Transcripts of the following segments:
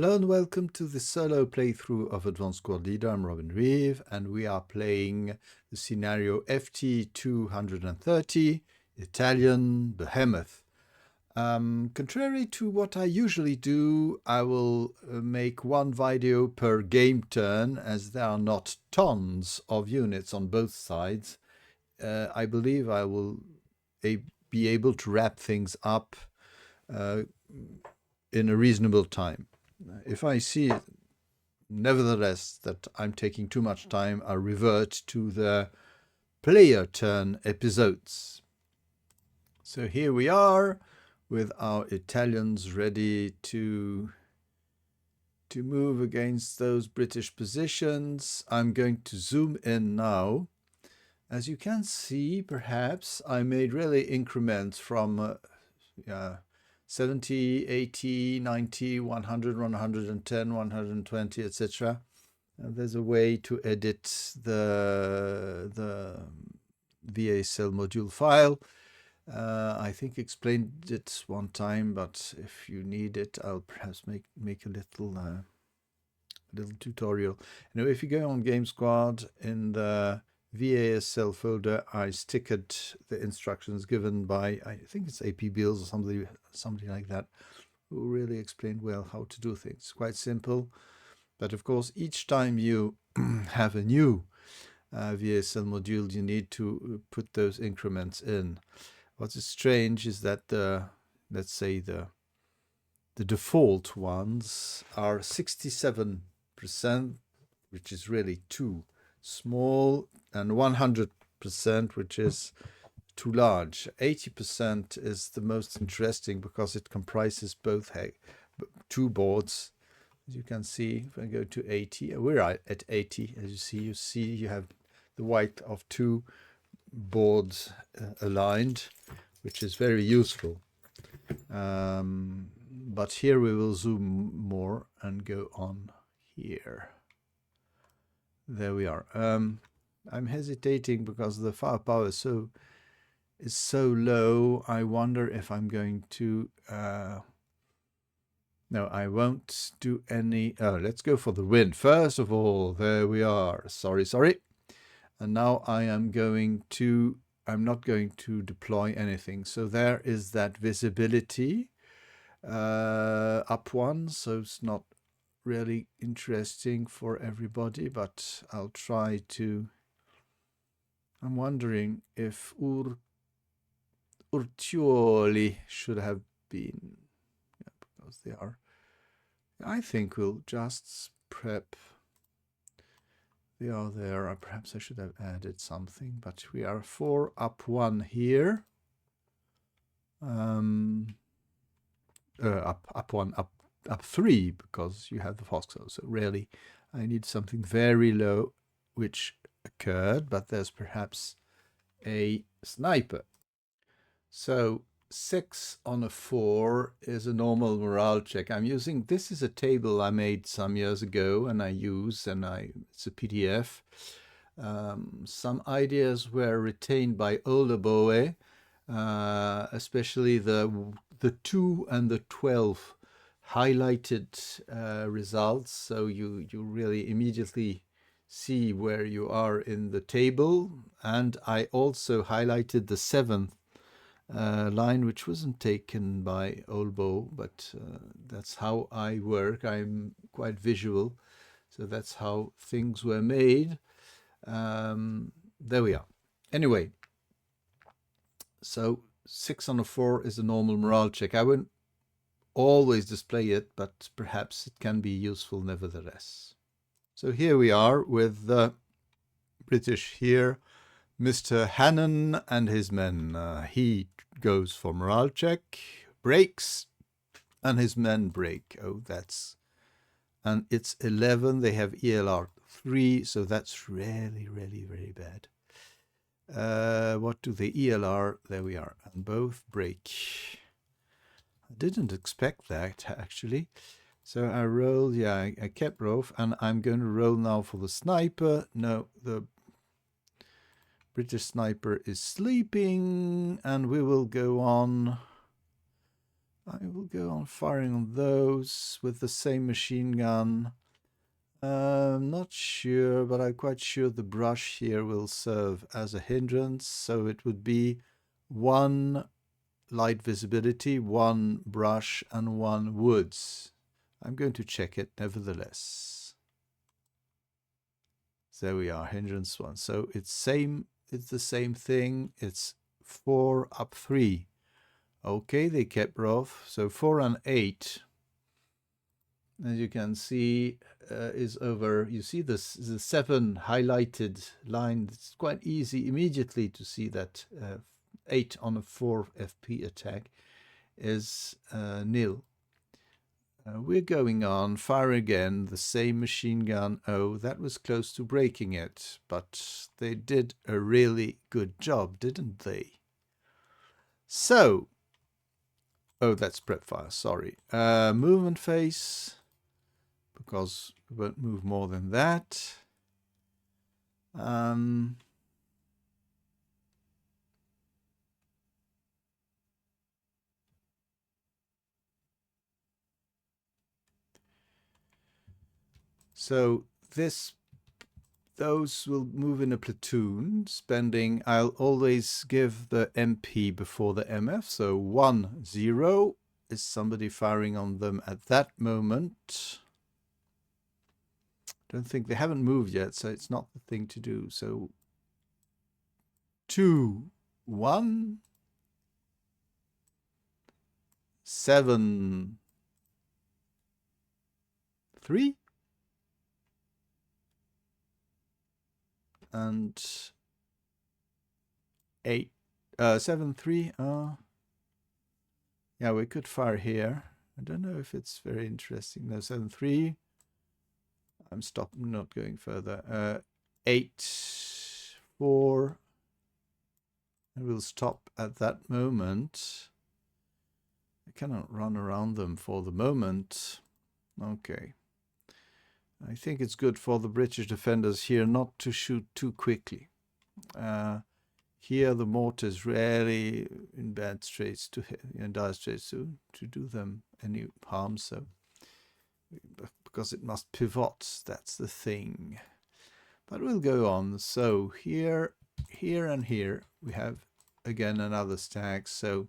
Hello and welcome to the solo playthrough of Advanced Squad Leader. I'm Robin Reeve and we are playing the scenario FT240 Italian Behemoth. Contrary to what I usually do, I will make one video per game turn as there are not tons of units on both sides. I believe I will be able to wrap things up in a reasonable time. If I see, nevertheless, that I'm taking too much time, I'll revert to the player turn episodes. So here we are with our Italians ready to move against those British positions. I'm going to zoom in now. As you can see, perhaps, I made really increments from 70, 80, 90, 100, 110, 120, etc. There's a way to edit the ASL module file. I think I explained it one time, but if you need it, I'll perhaps make a little tutorial. If you go on Game Squad in the VASL folder, I sticked the instructions given by, I think it's AP Bills or somebody like that, who really explained well how to do things. Quite simple, but of course each time you have a new VASL module, you need to put those increments in. What is strange is that let's say the default ones are 67%, which is really too small, and 100%, which is too large. 80% is the most interesting because it comprises both two boards. As you can see, if I go to 80, we're at 80. As you see you have the white of two boards aligned, which is very useful. But here we will zoom more and go on here. There we are. I'm hesitating because the firepower is so low. I wonder if I'm going to no, I won't do any. Let's go for the win first of all. There we are. Sorry. And now I'm not going to deploy anything. So there is that visibility up one, so it's not really interesting for everybody, but I'll try to. I'm wondering if Urtioli should have been, because they are. I think we'll just prep. They are there. Perhaps I should have added something, but we are 4 up 1 here. Up 1, up 3, because you have the Foxhole. So really, I need something very low, which occurred, but there's perhaps a sniper. So 6 on a 4 is a normal morale check. This is a table I made some years ago and it's a PDF. Some ideas were retained by Oleboe, especially the 2 and the 12 highlighted results. So you really immediately see where you are in the table. And I also highlighted the 7th line, which wasn't taken by Olbo, but that's how I work. I'm quite visual, so that's how things were made. There we are. Anyway, so 6 on a 4 is a normal morale check. I won't always display it, but perhaps it can be useful nevertheless. So here we are with the British here. Mr. Hannon and his men. He goes for morale check, breaks, and his men break. And it's 11. They have ELR 3, so that's really, really, very bad. What do they ELR? There we are. And both break. I didn't expect that, actually. So I rolled, I kept Rove, and I'm going to roll now for the sniper. No, the British sniper is sleeping, and we will go on. I will go on firing on those with the same machine gun. I'm not sure, but I'm quite sure the brush here will serve as a hindrance. So it would be 1 light visibility, 1 brush, and 1 woods. I'm going to check it nevertheless. There we are, hindrance 1. So it's the same thing. It's 4 up 3. Okay, they kept off. So 4 and 8, as you can see, is over. You see this, the 7 highlighted line. It's quite easy immediately to see that 8 on a 4 FP attack is nil. We're going on, fire again, the same machine gun. Oh, that was close to breaking it, but they did a really good job, didn't they? So, oh, that's prep fire, sorry. Movement phase, because we won't move more than that. So those will move in a platoon, spending, I'll always give the MP before the MF, so 1, 0 is somebody firing on them at that moment. Don't think they haven't moved yet, so it's not the thing to do. So 2, 1, 7, 3, and 8, 7, 3. Yeah, we could fire here. I don't know if it's very interesting. No, 7, 3. I'm stopping, not going further. 8, 4. I will stop at that moment. I cannot run around them for the moment. Okay. I think it's good for the British defenders here not to shoot too quickly. Here the mortar is really in bad straits in dire straits to do them any harm. So because it must pivot, that's the thing. But we'll go on. So here, and here we have again another stack. So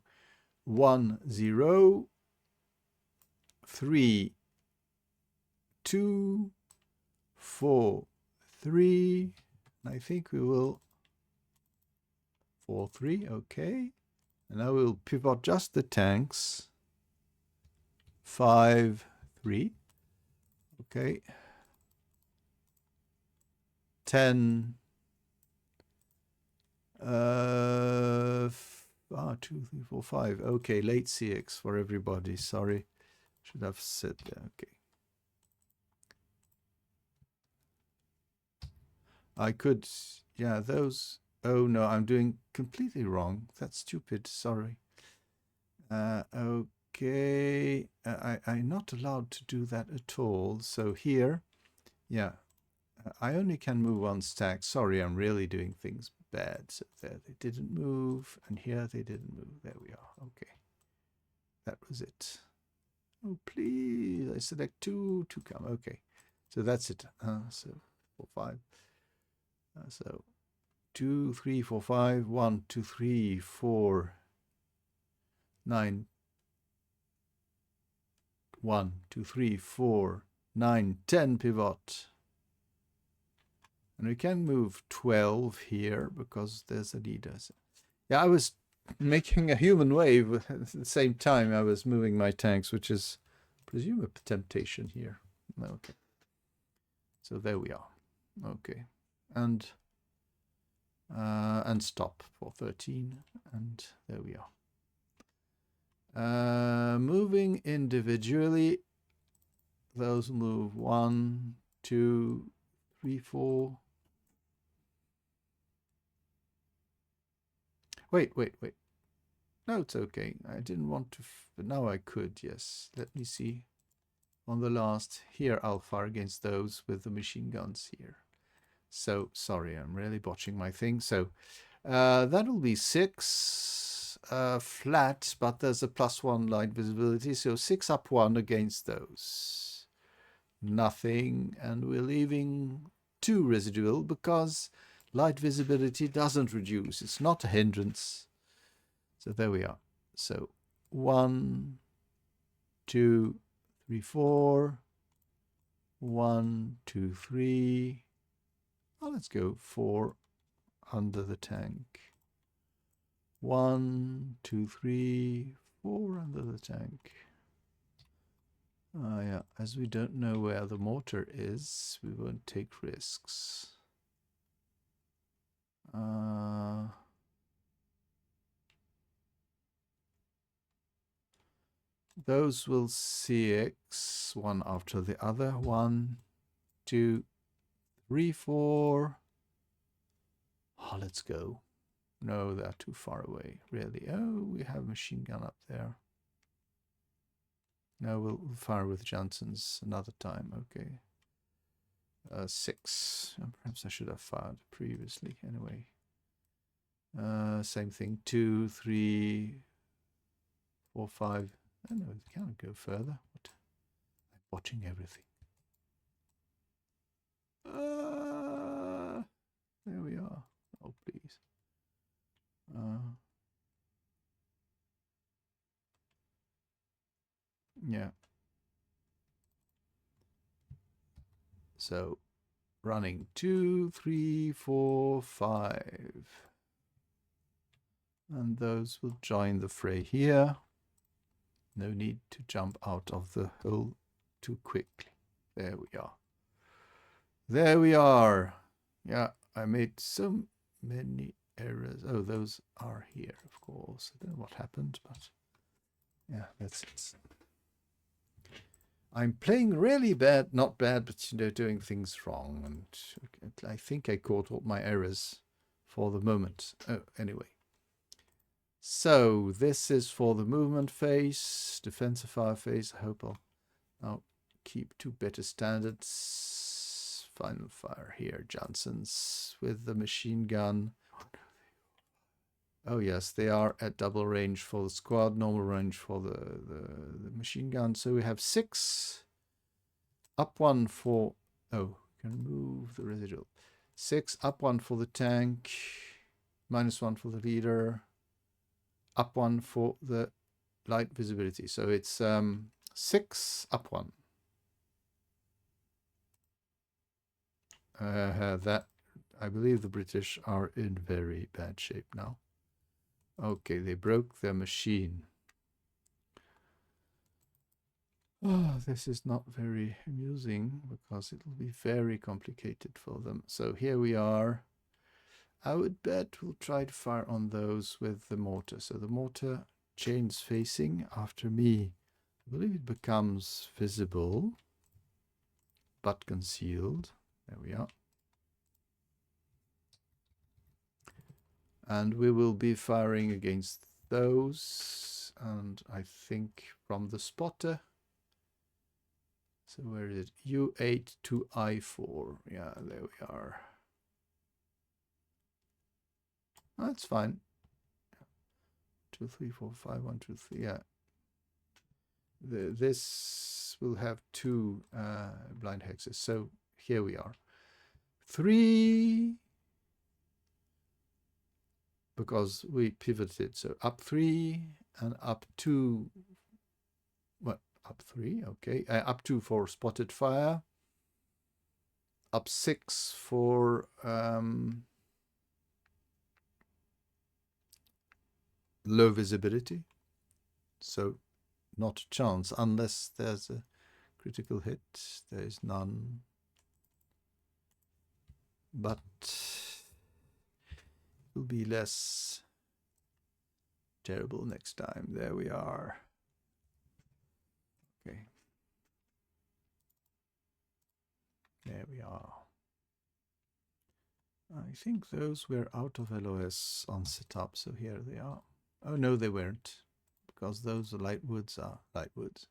1, 0, 3, 2, 4, 3. And I think we will 4, 3. Okay. And now we'll pivot just the tanks. 5, 3. Okay. 10. 2, 3, 4, 5. Okay, late CX for everybody. Sorry. Should have said that. Okay. I could, yeah, those. Oh no, I'm doing completely wrong. That's stupid. Sorry. Okay. I'm not allowed to do that at all. So here, yeah, I only can move 1 stack. Sorry, I'm really doing things bad. So there they didn't move, and here they didn't move. There we are. Okay. That was it. Oh, please. I select 2 to come. Okay. So that's it. So 4, 5. So 2, 3, 4, 5. 1, 2, 3, 4, 9. 1, 2, 3, 4, 9, 10 pivot. And we can move 12 here because there's a leader. Yeah, I was making a human wave at the same time I was moving my tanks, which is, I presume, a temptation here. Okay. So there we are. Okay. And stop for 13. And there we are. Moving individually. Those move 1, 2, 3, 4. Wait. No, it's okay. I didn't want to, but now I could, yes. Let me see. On the last, here I'll fire against those with the machine guns here. So, sorry, I'm really botching my thing. So, that'll be 6. flat, but there's a +1 light visibility, so 6 up 1 against those. Nothing, and we're leaving 2 residual because light visibility doesn't reduce. It's not a hindrance. So there we are. So 1, 2, 3, 4. 1, 2, 3. Oh, let's go 4 under the tank. 1, 2, 3, 4 under the tank. Yeah, as we don't know where the mortar is, we won't take risks. Those will CX one after the other. 1, 2, 3, 4. Oh, let's go. No, they're too far away, really. Oh, we have a machine gun up there. No, we'll fire with Johnson's another time. Okay. 6. Perhaps I should have fired previously. Anyway. Same thing. 2, 3, 4, 5. Oh, no, it can't go further. What? I'm watching everything. There we are. Oh, please. Yeah. So running 2, 3, 4, 5. And those will join the fray here. No need to jump out of the hole too quickly. There we are. There we are. Yeah, I made so many errors. Oh, those are here, of course. I don't know what happened, but yeah, that's it. I'm playing really bad, not bad, but, you know, doing things wrong. And I think I caught all my errors for the moment. Oh, anyway. So this is for the movement phase, defensive fire phase. I hope I'll now keep to better standards. Final fire here, Johnson's with the machine gun. Oh yes, they are at double range for the squad, normal range for the machine gun. So we have 6, up 1 for, oh, can move the residual. 6, up 1 for the tank, -1 for the leader, up 1 for the light visibility. So it's 6, up 1. That, I believe the British are in very bad shape now. Okay, they broke their machine. Oh, this is not very amusing because it will be very complicated for them. So here we are. I would bet we'll try to fire on those with the mortar. So the mortar chains facing after me. I believe it becomes visible, but concealed. There we are. And we will be firing against those. And I think from the spotter. So where is it? U8 to I4. Yeah, there we are. That's fine. 2, 3, 4, 5, 1, 2, 3. Yeah. This will have 2 blind hexes. So here we are. 3. Because we pivoted. So up 3 and up 2. What? Up 3. Okay. Up 2 for spotted fire. Up 6 for low visibility. So not a chance unless there's a critical hit. There is none. But it will be less terrible next time. There we are. Okay. There we are. I think those were out of LOS on setup, so here they are. Oh no, they weren't, because those light woods are light woods.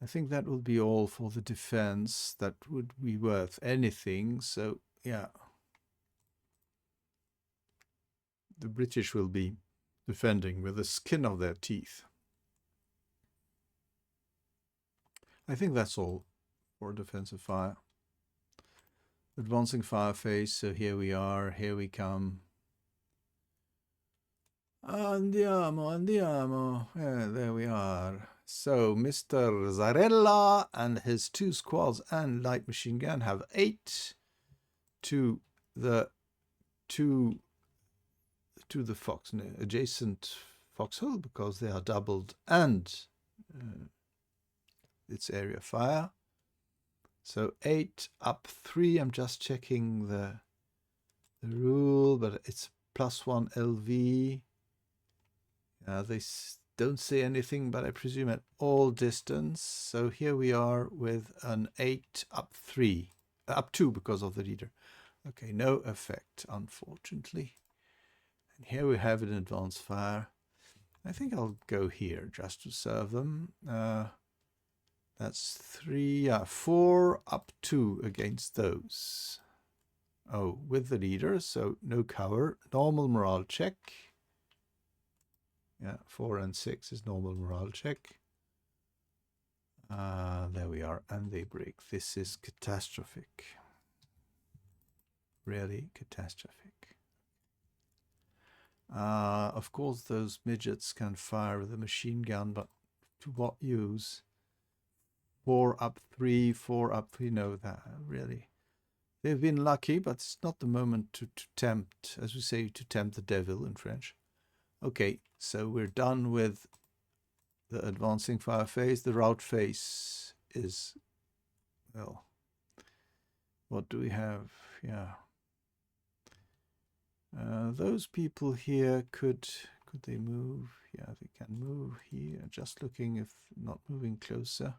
I think that will be all for the defense. That would be worth anything. So yeah, the British will be defending with the skin of their teeth. I think that's all for defensive fire. Advancing fire phase, so here we are, here we come. Andiamo. Yeah, there we are. So Mr. Zarella and his 2 squads and light machine gun have 8 to the adjacent foxhole, because they are doubled and its area fire. So 8 up 3. I'm just checking the rule, but it's +1 LV. They don't say anything, but I presume at all distance. So here we are with an 8 up 3, up 2 because of the leader. Okay, no effect, unfortunately. And here we have an advanced fire. I think I'll go here just to serve them. That's 4 up 2 against those. Oh, with the leader, so no cover. Normal morale check. Yeah, 4 and 6 is normal morale check. There we are, and they break. This is catastrophic. Really catastrophic. Of course, those midgets can fire with a machine gun, but to what use? 4 up 3, 4 up 3. No, that really. They've been lucky, but it's not the moment to tempt, as we say, to tempt the devil in French. Okay, so we're done with the advancing fire phase. The rout phase is, well, what do we have? Yeah. Those people here, could they move? Yeah, they can move here. Just looking if not moving closer.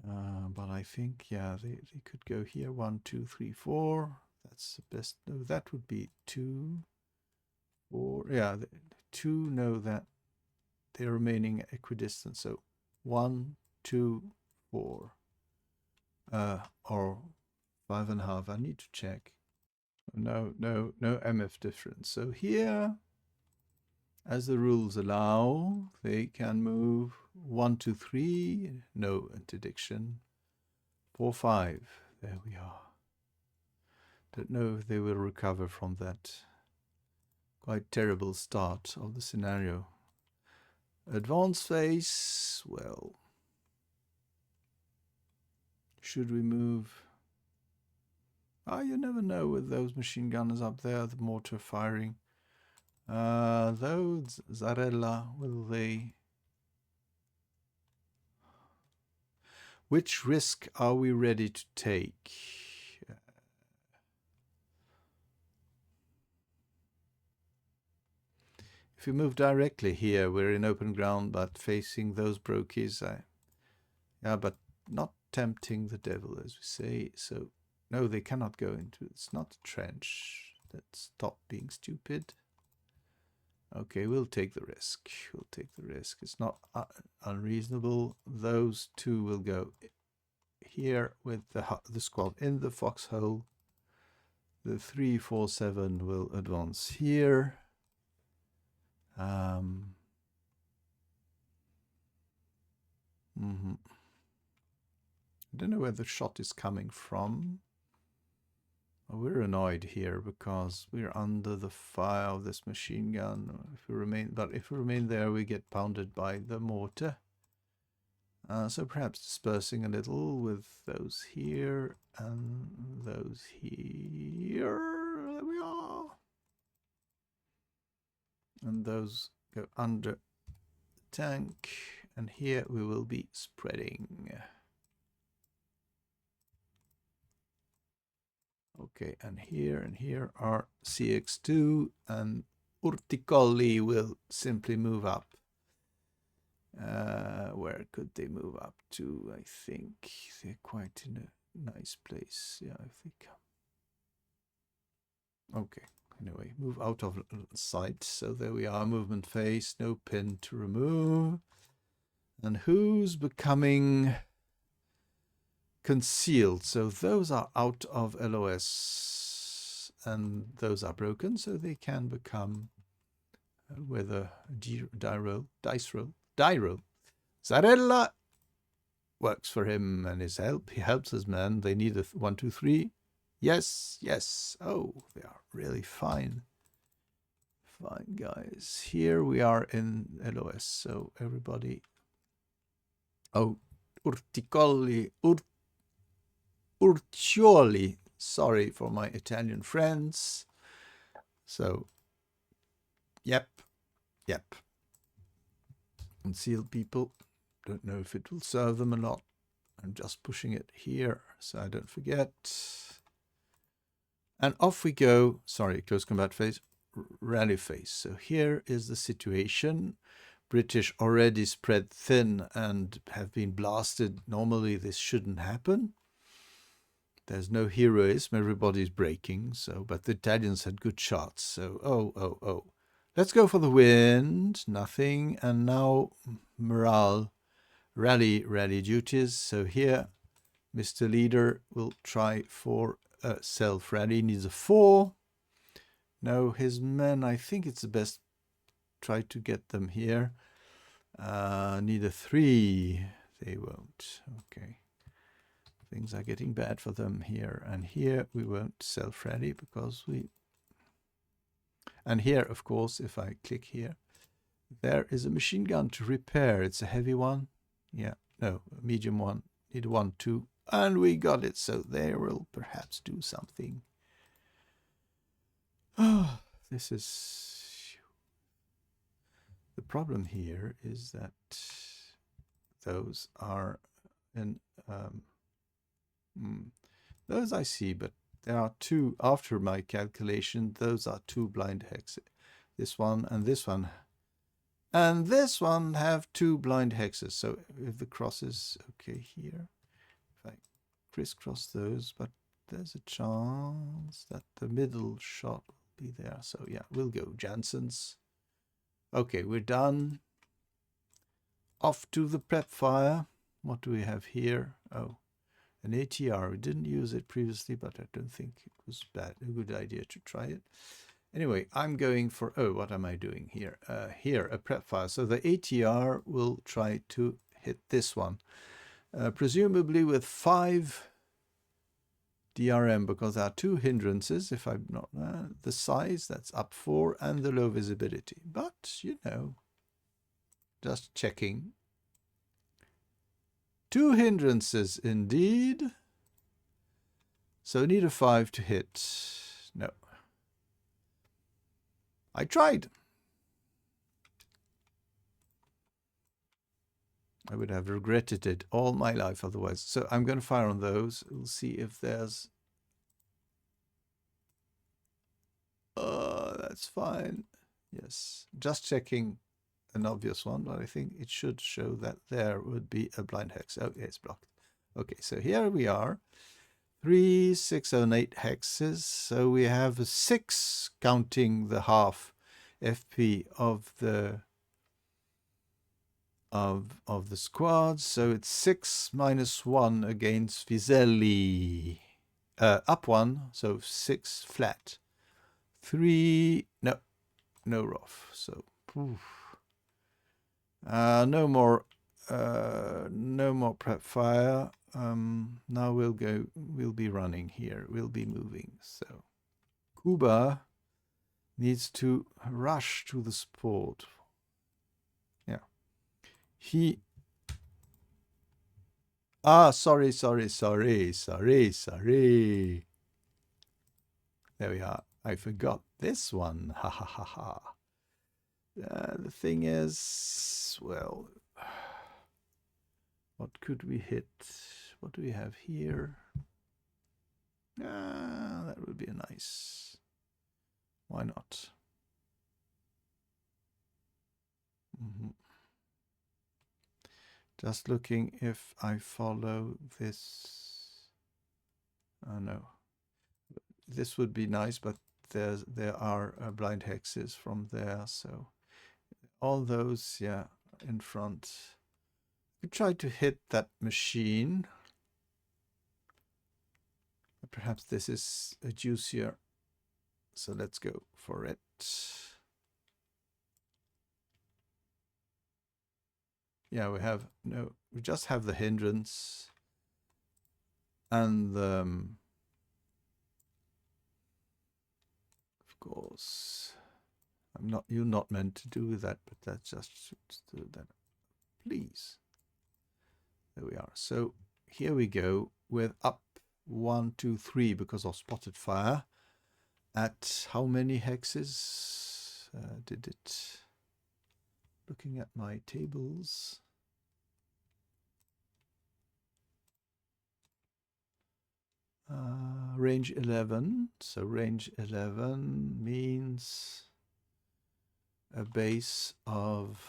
But I think, yeah, they could go here. 1, 2, 3, 4. That's the best. No, that would be 2, 4. Yeah, 2. No, that they're remaining equidistant. So 1, 2, 4. Or 5.5. I need to check. No MF difference. So here, as the rules allow, they can move 1, 2, 3. No interdiction. 4, 5. There we are. Don't know if they will recover from that quite terrible start of the scenario. Advanced phase. Well, should we move? You never know with those machine gunners up there, the mortar firing. Those Zarella, will they? Which risk are we ready to take? If we move directly here, we're in open ground, but facing those brokies, yeah, but not tempting the devil, as we say. So no, they cannot go into it. It's not a trench. Let's stop being stupid. Okay, we'll take the risk. We'll take the risk. It's not unreasonable. Those 2 will go here with the squad in the foxhole. The 3, 4, 7 will advance here. I don't know where the shot is coming from. We're annoyed here because we're under the fire of this machine gun. If we remain there, we get pounded by the mortar. So perhaps dispersing a little with those here and those here. There we are. And those go under the tank. And here we will be spreading. Okay, and here are CX2, and Urticolli will simply move up. Where could they move up to? I think they're quite in a nice place. Yeah, I think. Okay, anyway, move out of sight. So there we are, movement phase, no pin to remove. And who's becoming concealed? So those are out of LOS and those are broken, so they can become with a dice roll. Zarella works for him and his help. He helps his men. They need a 1, 2, 3. Yes, yes. Oh, they are really fine. Fine, guys. Here we are in LOS. So everybody. Oh, Urcioli. Sorry for my Italian friends. So, yep. Conceal people. Don't know if it will serve them or not. I'm just pushing it here so I don't forget. And off we go. Sorry, close combat phase. Rally phase. So here is the situation. British already spread thin and have been blasted. Normally this shouldn't happen. There's no heroism. Everybody's breaking. So, but the Italians had good shots. So, oh. Let's go for the wind. Nothing. And now morale. Rally duties. So here, Mr. Leader will try for a self-rally. Needs a 4. No, his men, I think it's the best. Try to get them here. Need a 3. They won't. Okay. Things are getting bad for them here. And here we won't self-rally because we... And here, of course, if I click here, there is a machine gun to repair. It's a heavy one. Yeah, no, a medium one. Need a 1, 2. And we got it. So they will perhaps do something. Oh, this is... The problem here is that those are in... those I see, but there are 2, after my calculation, those are 2 blind hexes. This one and this one. And this one have 2 blind hexes. So if the cross is okay here, if I crisscross those, but there's a chance that the middle shot will be there. So yeah, we'll go Janssens. Okay, we're done. Off to the prep fire. What do we have here? Oh, an ATR. We didn't use it previously, but I don't think it was a good idea to try it. Anyway, I'm going for, oh, what am I doing here? Here, a prep fire. So the ATR will try to hit this one, presumably with 5 DRM, because there are 2 hindrances, if I'm not, the size, that's up 4, and the low visibility. But, you know, just checking. 2 hindrances, indeed. So need a 5 to hit. No. I tried. I would have regretted it all my life otherwise. So I'm going to fire on those. We'll see if there's... that's fine. Yes. Just checking an obvious one, but I think it should show that there would be a blind hex. Oh, yeah, it's blocked. Okay, so here we are. 3, 6, and 8 hexes. So we have a 6 counting the half FP of the squad. So it's 6 minus 1 against Vizelli. Up 1, so 6 flat. 3, no rough. So no more prep fire. Now we'll be running here. We'll be moving. So Kuba needs to rush to the sport. Yeah. Sorry. There we are. I forgot this one. Ha ha ha ha. The thing is, well, what could we hit? What do we have here? That would be a nice. Why not? Just looking if I follow this. Oh no. This would be nice, but there are blind hexes from there, so all those, yeah, in front. We try to hit that machine. Perhaps this is a juicier, so let's go for it. yeah, we just have the hindrance and the, of course, you're not meant to do that, but that's just do that, please. There we are. So here we go with up 1, 2, 3 because of spotted fire. At how many hexes did it? Looking at my tables. Range 11. So range 11 means a base of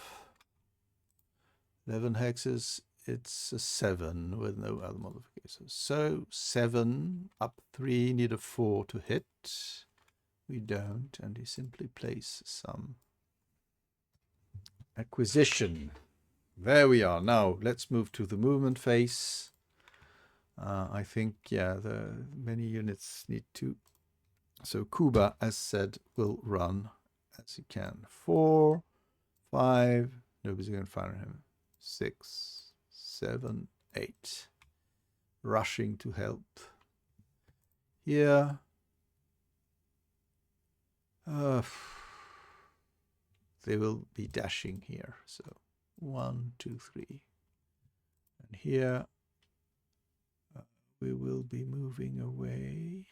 11 hexes. It's a 7 with no other modifications. So 7 up 3, need a 4 to hit. We don't, and he simply plays some acquisition. There we are. Now let's move to the movement phase. I think, yeah, the many units need to. So Kuba, as said, will run as he can. 4, 5, nobody's going to fire him. 6, 7, 8. Rushing to help. Here. They will be dashing here. So 1, 2, 3. And here we will be moving away.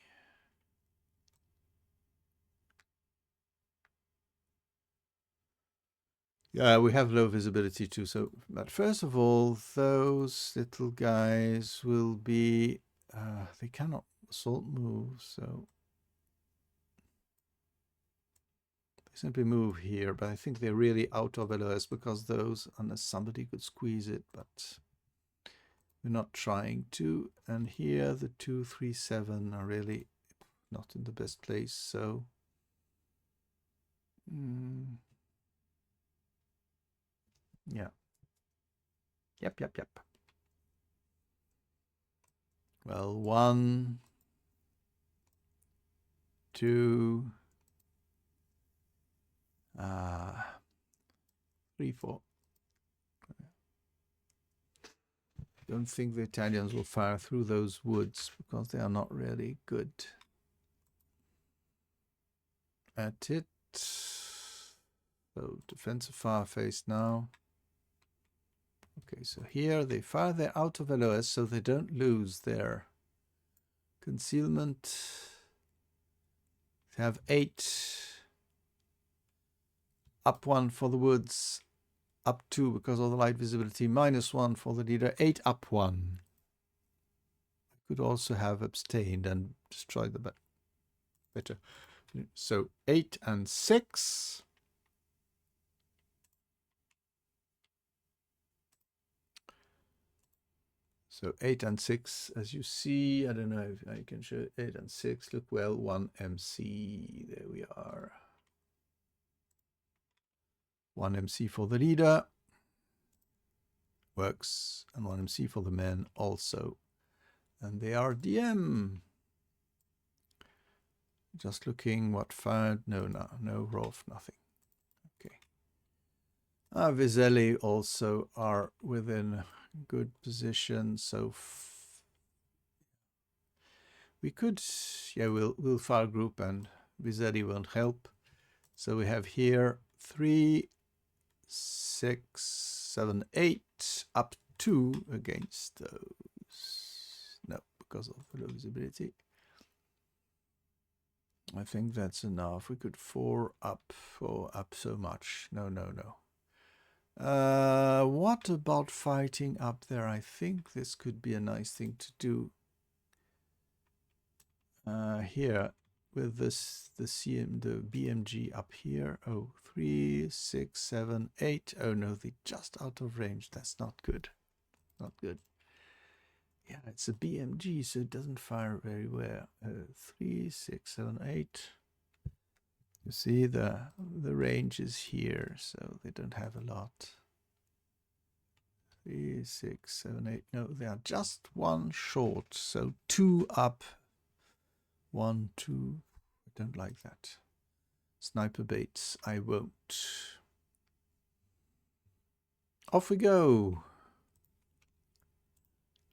Yeah, we have low visibility too. So, but first of all, those little guys will be, they cannot assault move. So they simply move here, but I think they're really out of LOS because those, unless somebody could squeeze it, but we're not trying to. And here the 2, 3, 7 are really not in the best place. So, yeah. Yep. Well, 1, 2, 3, 4. Don't think the Italians will fire through those woods because they are not really good at it. So defensive fire phase now. Okay, so here they fire their out of LOS so they don't lose their concealment. They have 8. Up 1 for the woods. Up 2 because of the light visibility. -1 for the leader. 8 up 1. I could also have abstained and destroyed the better. So 8 and 6. So 8 and 6, as you see, I don't know if I can show 8 and 6. Look well, 1 MC. There we are. 1 MC for the leader. Works. And 1 MC for the men also. And they are DM. Just looking what fired. No, Rolf, nothing. Okay. Vizelli also are within good position. So we could, yeah, we'll fire group and Vizelli won't help. So we have here 3, 6, 7, 8, up 2 against those. No, because of the low visibility. I think that's enough. We could 4 up so much. No. What about fighting up there? I think this could be a nice thing to do. Here with the BMG up here. Oh, 3, 6, 7, 8. Oh no, they're just out of range. That's not good. Not good. Yeah, it's a BMG, so it doesn't fire very well. 3, 6, 7, 8. You see the range is here, so they don't have a lot. 3, 6, 7, 8. No, they are just 1 short. So 2 up. 1, 2. I don't like that. Sniper baits, I won't. Off we go.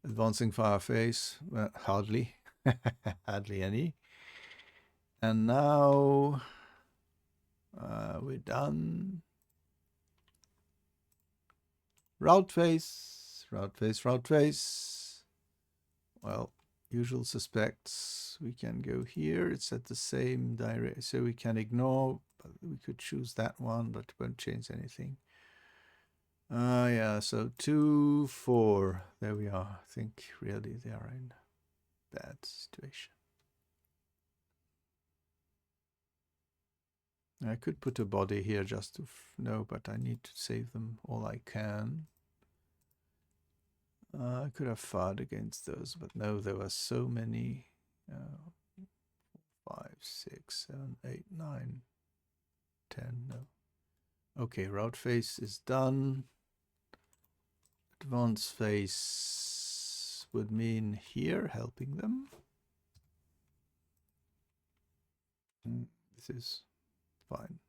Advancing fire phase. Well, hardly. Hardly any. And now we're done. Route phase. Route phase. Route phase. Well, usual suspects. We can go here. It's at the same direction. So we can ignore. But we could choose that one, but it won't change anything. Yeah, so 2, 4. There we are. I think really they are in a bad situation. I could put a body here just to know, but I need to save them all I can. I could have fired against those, but no, there were so many. 5, 6, 7, 8, 9, 10. No. Okay, route phase is done. Advance phase would mean here, helping them. This is fine.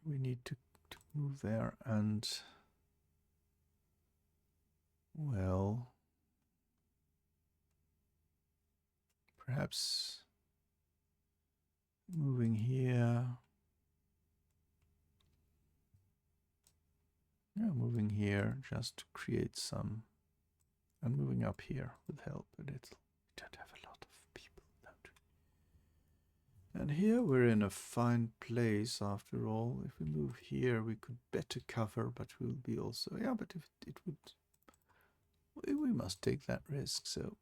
We need to move there and, well, perhaps moving here. Yeah, moving here just to create some, and moving up here would help a little. We don't have a lot of people, don't we? And here we're in a fine place after all. If we move here, we could better cover, but we'll be also, yeah, but if it would, we must take that risk. So,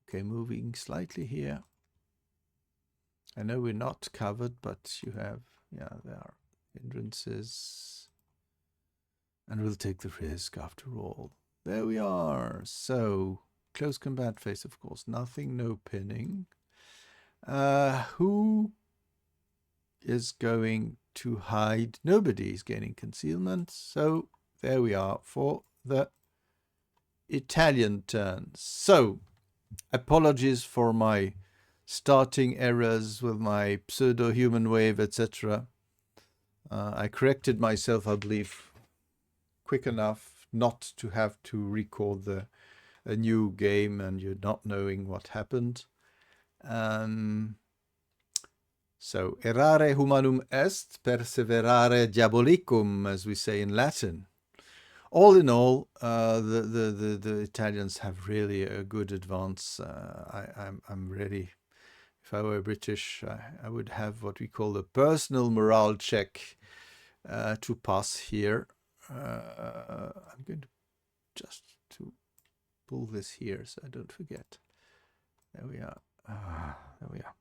okay, moving slightly here. I know we're not covered, but you have, yeah, there are hindrances. And we'll take the risk after all. There we are. So, close combat phase, of course. Nothing, no pinning. Who is going to hide? Nobody is gaining concealment. So, there we are for the Italian turn. So, apologies for my starting errors with my pseudo-human wave, etc. I corrected myself, I believe, quick enough not to have to record a new game and you're not knowing what happened. So, errare humanum est, perseverare diabolicum, as we say in Latin. All in all, the Italians have really a good advance. I'm ready. If I were British, I would have what we call a personal morale check to pass here. I'm going to just to pull this here so I don't forget. There we are. There we are.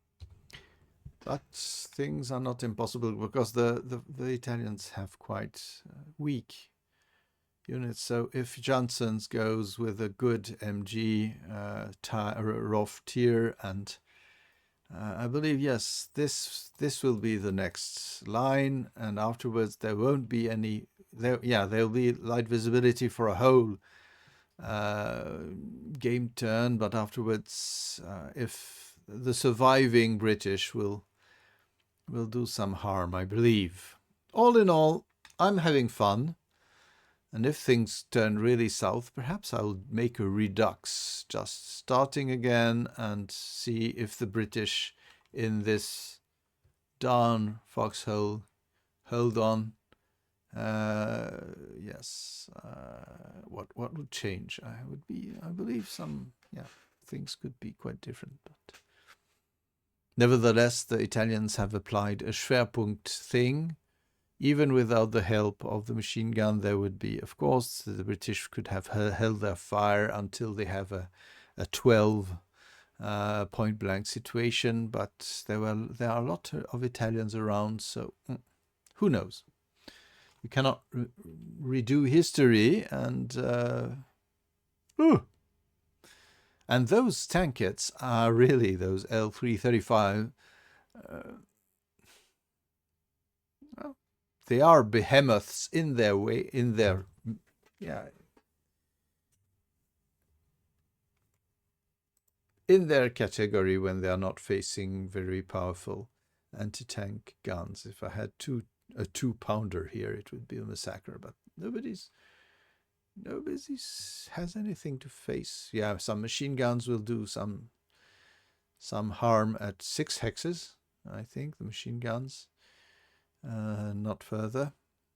But things are not impossible because the Italians have quite weak units. So if Janssens goes with a good MG ROF tier, and I believe, yes, this will be the next line, and afterwards there won't be any. There'll be light visibility for a whole game turn, but afterwards, if the surviving British will do some harm, I believe. All in all, I'm having fun, and if things turn really south, perhaps I'll make a redux, just starting again and see if the British in this darn foxhole hold on. Yes. What would change? I believe some, things could be quite different, but nevertheless, the Italians have applied a Schwerpunkt thing. Even without the help of the machine gun, there would be, of course, the British could have held their fire until they have a 12 point blank situation, but there are a lot of Italians around, so who knows? We cannot redo history, and those tankettes are really those L335. Well, they are behemoths in their way, in their category when they are not facing very powerful anti-tank guns. If I had two a 2-pounder here, it would be a massacre. But nobody has anything to face. Yeah, some machine guns will do some harm at 6 hexes, I think, the machine guns. Not further.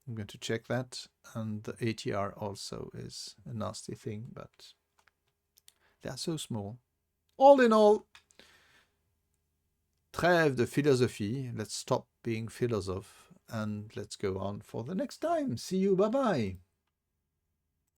I'm going to check that. And the ATR also is a nasty thing, but they are so small. All in all, trêve de philosophie. Let's stop being philosophe and let's go on for the next time. See you. Bye-bye.